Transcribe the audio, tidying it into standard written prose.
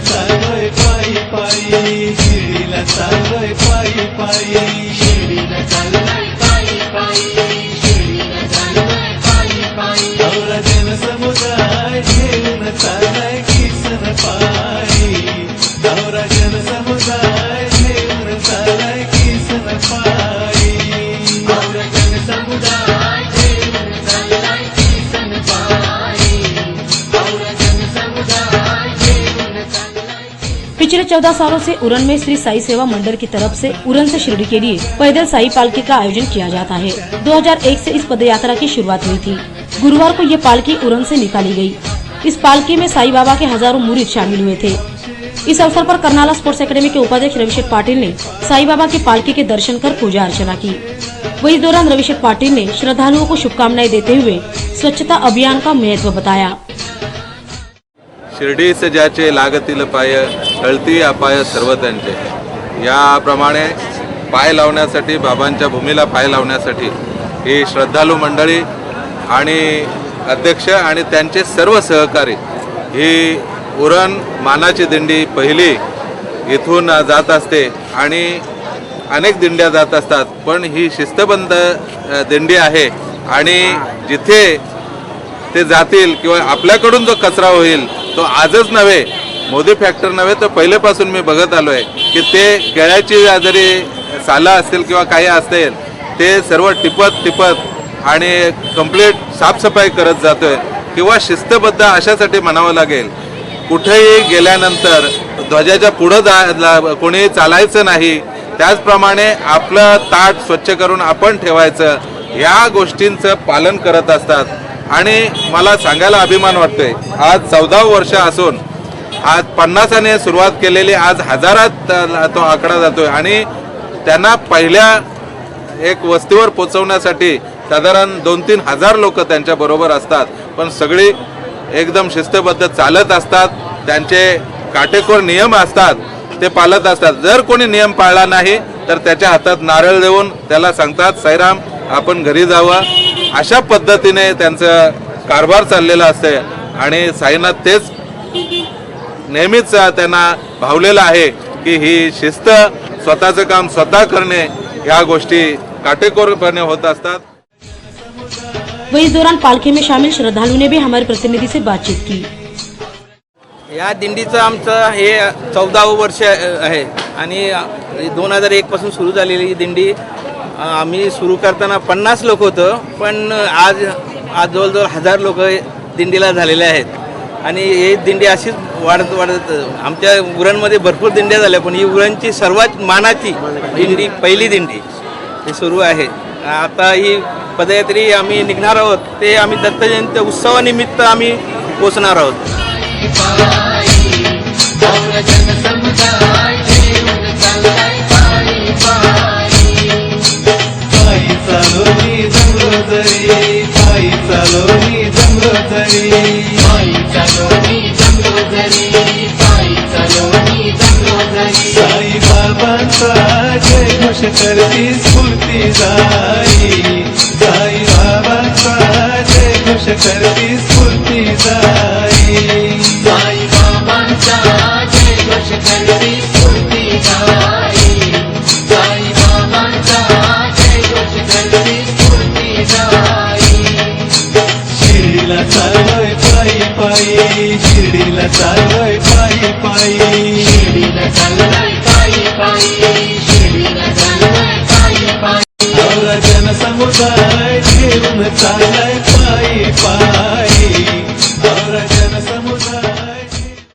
चाललोय पायी पायी, शिर्डीला चाललोय पायी पायी, शिर्डीला चाललोय पायी पायी, शिर्डीला चाललोय पायी पायी. औरा जनसमुदाय घेऊन चाललाय किसन पायी, औरा जनसमुदाय घेऊन चाललाय किसन पायी, औरा जनसमुदाय घेऊन चाललाय किसन पायी, औरा जनसमुदाय घेऊन चाललाय. पिछले 14 सालों से उरन में श्री साई सेवा मंडल की तरफ से उरन से शिरडी के लिए पैदल साई पालकी का आयोजन किया जाता है। 2001 से इस पदयात्रा की शुरुआत हुई थी। गुरुवार को ये पालकी उरन से निकाली गई। इस पालकी में साई बाबा के हजारों मुरीद शामिल हुए थे। इस अवसर पर कर्नाला स्पोर्ट्स एकेडमी के उपाध्यक्ष रविशेख पाटिल ने साई बाबा की पालकी के दर्शन कर पूजा अर्चना की। वही इस दौरान रविशेख पाटिल ने श्रद्धालुओं को शुभकामनाएं देते हुए स्वच्छता अभियान का महत्व बताया। शिर्डी से ज्याचे लागतील पाय, टळती अपाय सर्व त्यांचे, याप्रमाणे पाय लावण्यासाठी, बाबांच्या भूमीला पाय लावण्यासाठी ही श्रद्धालू मंडळी आणि अध्यक्ष आणि त्यांचे सर्व सहकारी ही उरण मानाची दिंडी पहिली इथून जात असते आणि अनेक दिंड्या जात असतात, पण ही शिस्तबद्ध दिंडी आहे आणि जिथे ते जातील किंवा आपल्याकडून जो कचरा होईल तो आजच नव्हे, मोदी फॅक्टर नव्हे तर पहिलेपासून मी बघत आलोय की ते केळ्याची जरी सालं असतील किंवा काही असतील ते सर्व टिपत आणि कंप्लीट साफसफाई करत जातोय किंवा शिस्तबद्ध अशासाठी म्हणावं लागेल, कुठेही गेल्यानंतर ध्वजाच्या पुढं कोणी चालायचं नाही, त्याचप्रमाणे आपलं ताट स्वच्छ करून आपण ठेवायचं, या गोष्टींचं पालन करत असतात. आणि मला सांगायला अभिमान वाटतोय, आज 14 वर्ष असून आज 50ने सुरुवात केलेली आज हजारात तो आकडा जातोय आणि त्यांना पहिल्या एक वस्तीवर पोहोचवण्यासाठी साधारण 2-3 हजार लोक त्यांच्या बरोबर असतात, पण सगळी एकदम शिस्तबद्ध चालत असतात, त्यांचे काटेकोर नियम असतात ते पाळत असतात. जर कोणी नियम पाळला नाही तर त्याच्या हातात नारळ देऊन त्याला सांगतात साईराम आपण घरी जावं, अशा पद्धतीने त्यांचं कारभार चाललेला असते आणि साईनाथ तेच नेहमीच त्यांना भावलेलं आहे की ही शिस्त, स्वतःचं काम स्वतः करणे, या गोष्टी काटेकोरपणे होत असतात. वही इस दौरान पालखी में शामिल श्रद्धालु ने भी हमारे प्रतिनिधि से बातचीत की। या दिंडीचं आमचं हे 14वं वर्ष आहे आणि 2001 पासून सुरू झालेली ही दिंडी. आम्ही सुरू करताना 50 लोक होतं, पण आज जवळजवळ 1000 लोक दिंडीला झालेले आहेत आणि ही दिंडी अशीच वाढत आमच्या उरणमध्ये भरपूर दिंड्या झाल्या, पण ही उरणची सर्वात मानाची दिंडी, पहिली दिंडी ही सुरू आहे. आता ही पदयात्री आम्ही निघणार आहोत, ते आम्ही दत्त जयंती उत्सवानिमित्त आम्ही पोचणार आहोत. साई बाबांचा जय घोष करती स्फूर्ती जाई, साई बाबांचा जय घोष करती स्फूर्ती जाई, साई बाबांचा जय घोष करती स्फूर्ती जाई, साई बाबांचा जय घोष करती स्फूर्ती जाई. शिर्डीला चाललोय पायी पायी, शिर्डीला चाललोय पायी पायी, शिर्डीला चाललोय पायी पायी, शिर्डीला चाललोय पायी पायी. जनसमुदाय घेऊन चाललाय